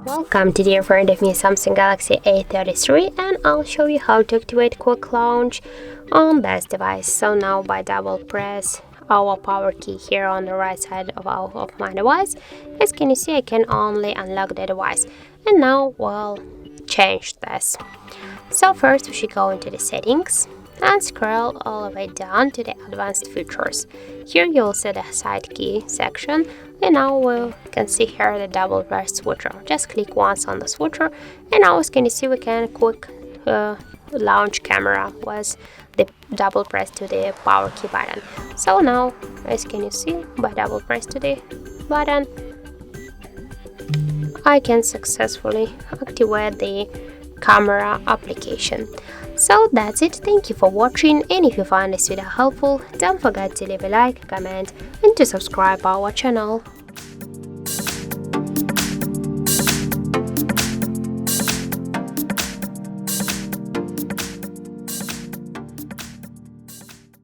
Welcome, today in front of me Samsung Galaxy A33, and I'll show you how to activate quick launch on this device. So now by double press our power key here on the right side of my device, as can you see, I can only unlock the device. And now we'll change this. So first we should go into the settings and scroll all the way down to the advanced features. Here you'll see the side key section, and now we can see here the double press switcher. Just click once on the switcher, and now as can you see, we can quick launch camera with the double press to the power key button. So now as can you see, by double press to the button, I can successfully activate the camera application. So that's it. Thank you for watching, and if you find this video helpful, don't forget to leave a like, comment and to subscribe our channel.